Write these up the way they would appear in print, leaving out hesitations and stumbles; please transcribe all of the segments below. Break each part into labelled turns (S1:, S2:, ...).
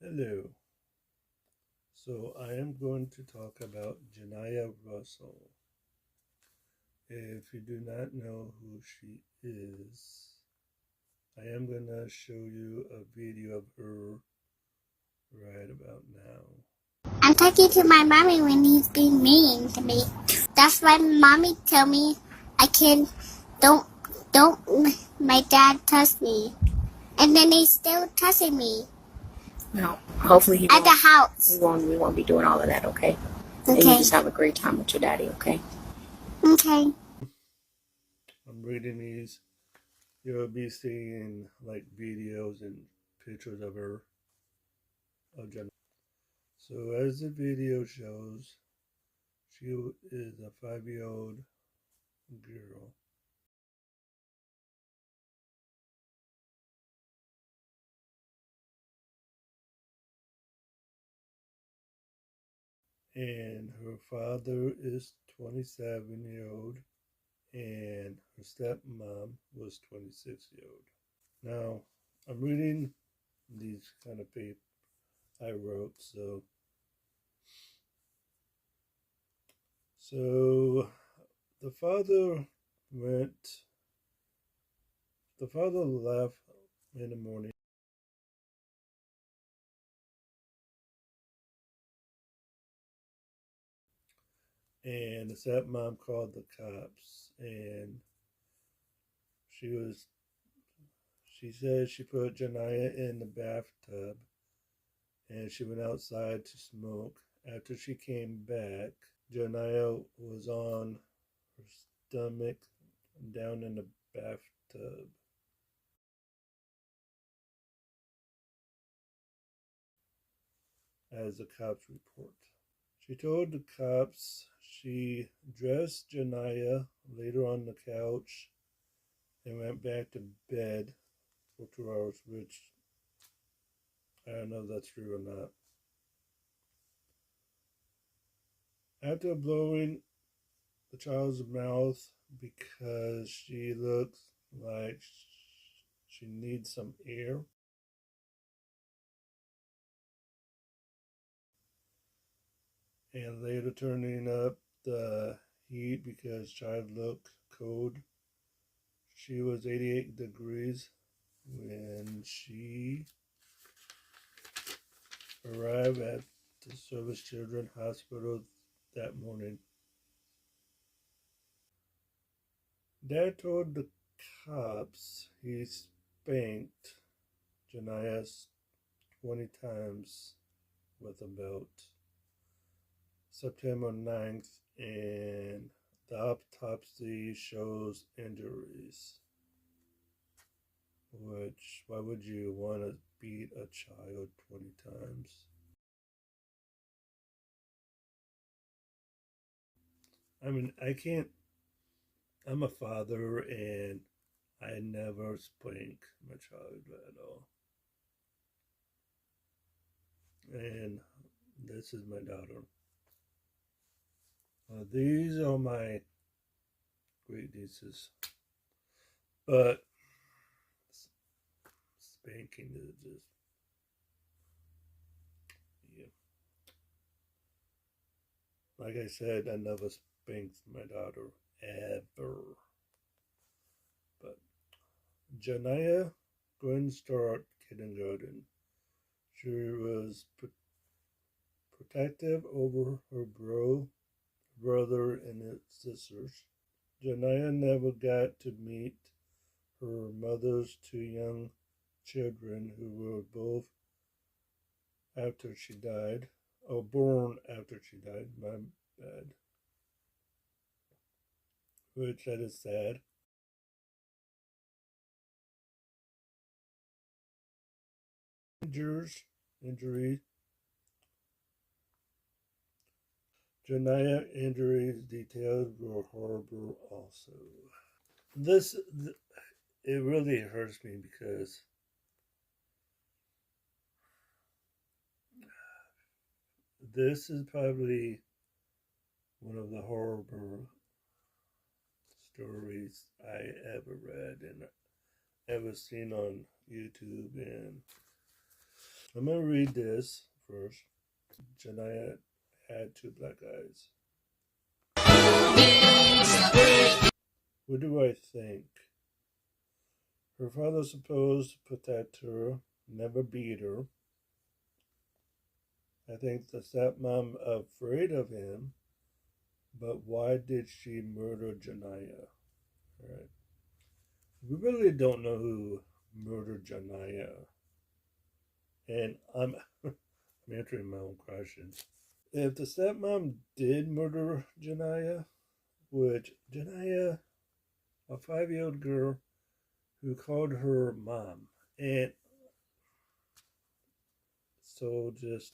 S1: Hello. So I am going to talk about Janiyah Russell. If you do not know who she is, I am going to show you a video of her right about now.
S2: I'm talking to my mommy when he's being mean to me. That's why mommy tell me I can don't my dad touch me. And then he's still touching me.
S3: No, hopefully
S2: at the house.
S3: we won't be doing all of that, okay? And you
S2: Okay.
S3: just have a great time with your daddy, okay?
S2: Okay.
S1: I'm reading these. You'll be seeing like videos and pictures of her, of Janiyah. So as the video shows, she is a 5-year-old girl. And her father is 27-year-old and her stepmom was 26-year-old. Now, I'm reading these kind of papers I wrote, so the father left in the morning and the stepmom called the cops, and she said she put Janiyah in the bathtub and she went outside to smoke. After she came back, Janiyah was on her stomach down in the bathtub. As the cops report. She told the cops she dressed Janiyah later on the couch and went back to bed for 2 hours, which I don't know if that's true or not. After blowing the child's mouth because she looks like she needs some air, and later turning up the heat because child looked cold. She was 88 degrees when she arrived at the Service Children Hospital that morning. Dad told the cops he spanked Janiyah 20 times with a belt. September 9th, and the autopsy shows injuries. Which, why would you want to beat a child 20 times? I mean, I'm a father and I never spank my child at all. And this is my daughter. These are my great nieces. But spanking is just, yeah. Like I said, I never spanked my daughter ever. But Janiyah couldn't start kindergarten. She was protective over her brother, and his sisters. Janiyah never got to meet her mother's two young children who were both after she died, or born after she died, my bad, which that is sad. Injury. Janiyah injuries details were horrible also. It really hurts me because this is probably one of the horrible stories I ever read and ever seen on YouTube and I'm going to read this first. Janiyah had 2 black eyes. What do I think? Her father supposed to protect her, never beat her. I think the stepmom afraid of him, but why did she murder Janiyah? Right. We really don't know who murdered Janiyah. And I'm answering my own questions. If the stepmom did murder Janiyah, which Janiyah, a 5-year-old girl who called her mom, and so just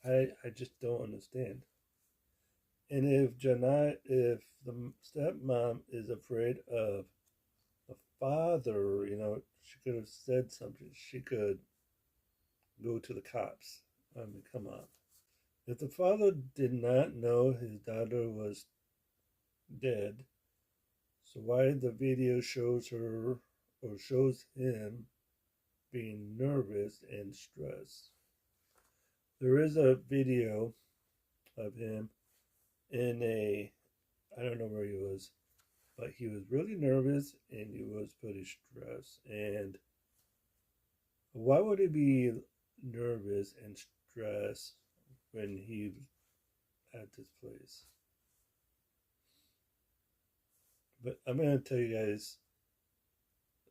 S1: I just don't understand. And if the stepmom is afraid of the father, she could have said something. She could go to the cops. I mean, come on. If the father did not know his daughter was dead, so why the video shows her or shows him being nervous and stressed? There is a video of him I don't know where he was, but he was really nervous and he was pretty stressed. And why would he be nervous and stressed when he was at this place? But I'm going to tell you guys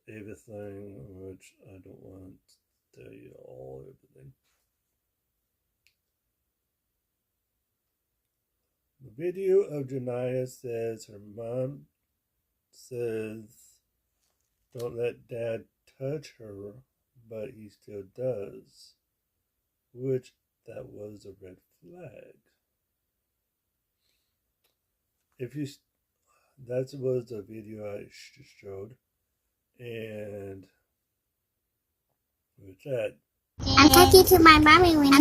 S1: everything, which I don't want to tell you everything. The video of Janiyah says her mom says, "Don't let dad touch her," but he still does, which that was a red flag. That was the video I showed, and with that,
S2: I'm talking to my mommy when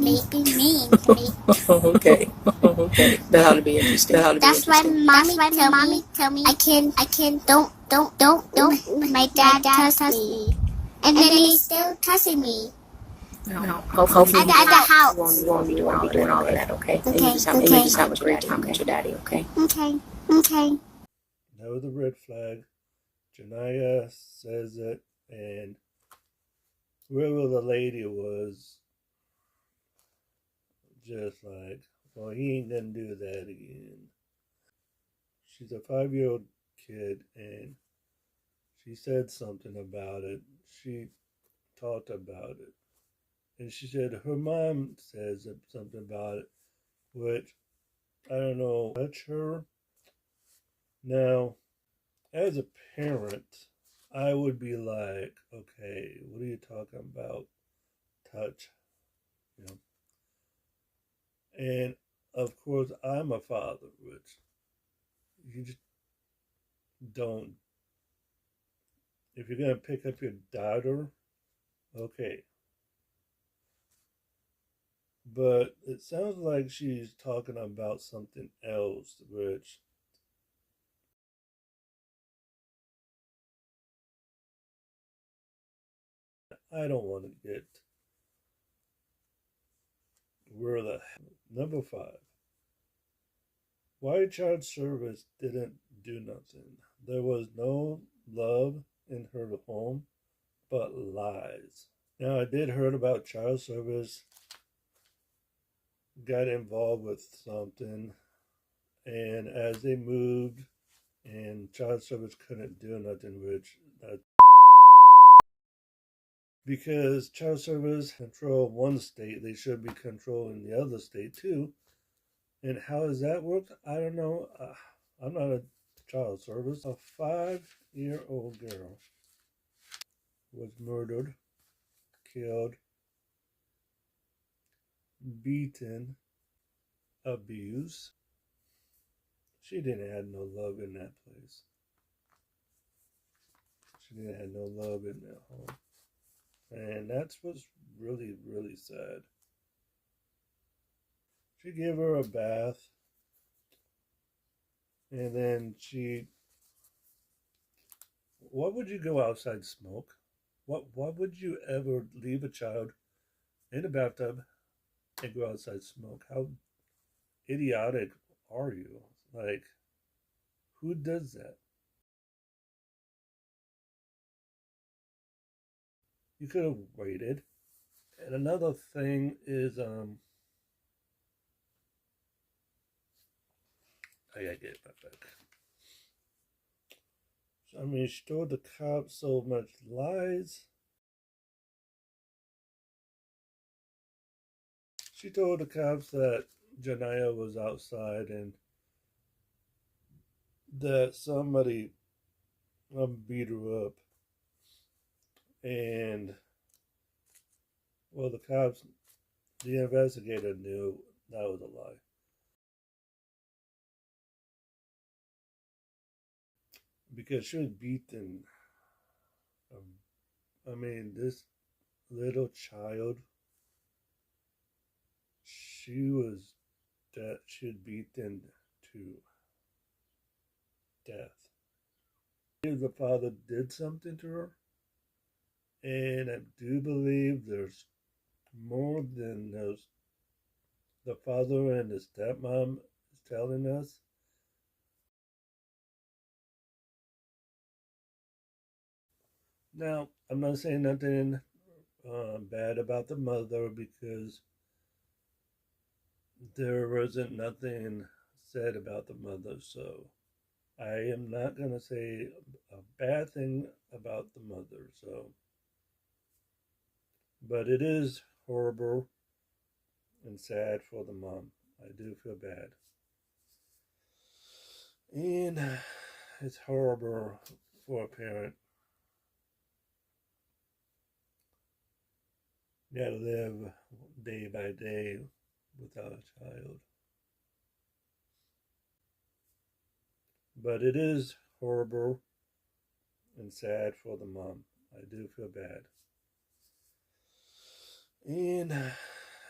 S2: he's being mean to me.
S3: Okay. Okay. That ought to be interesting.
S2: That's why mommy tell me I can don't my dad touch me. And then he's still touching me.
S3: No. Hopefully
S2: At the house.
S3: you won't be doing all of that, okay?
S2: Okay,
S3: And you just have a great time with your daddy, okay?
S2: Okay.
S1: that was a red flag. Janiyah says it, and whoever the lady was, just like, well, he ain't gonna do that again. She's a 5-year-old kid, and she said something about it. She talked about it. And she said her mom says something about it, which I don't know, touch her. Now, as a parent, I would be like, okay, what are you talking about? Touch, you know. And of course, I'm a father, which you just don't. If you're gonna pick up your daughter, okay. But it sounds like she's talking about something else, which I don't want to get. Where the number 5? Why child service didn't do nothing? There was no love in her home, but lies. Now I did heard about child service got involved with something, and as they moved, and child service couldn't do nothing, which because child service control one state, they should be controlling the other state too. And how does that work? I don't know. I'm not a child service. A 5-year-old girl was murdered, killed, beaten, abused. She didn't have no love in that place. She didn't have no love in that home. And that's what's really, really sad. She gave her a bath, and then why would you go outside smoke? Why would you ever leave a child in a bathtub and go outside and smoke? How idiotic are you? Like, who does that? You could have waited. And another thing is, I gotta get my back. I mean, she told the cops so much lies. She told the cops that Janiyah was outside and that somebody beat her up. And, well, the investigator knew that was a lie. Because she was beaten. I mean, this little child, she was beaten to death. The father did something to her, and I do believe there's more than the father and the stepmom is telling us. Now, I'm not saying nothing bad about the mother because there wasn't nothing said about the mother, so I am not going to say a bad thing about the mother. So, but it is horrible and sad for the mom. I do feel bad. And it's horrible for a parent. You gotta live day by day without a child. But it is horrible and sad for the mom. I do feel bad. And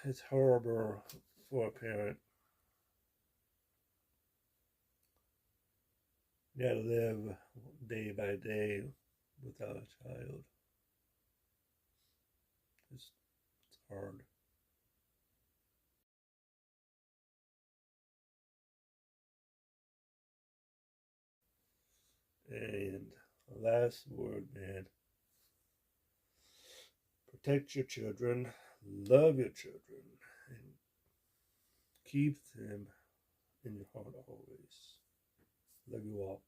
S1: it's horrible for a parent. You gotta live day by day without a child. It's hard. And last word, man. Protect your children, love your children, and keep them in your heart always. Love you all.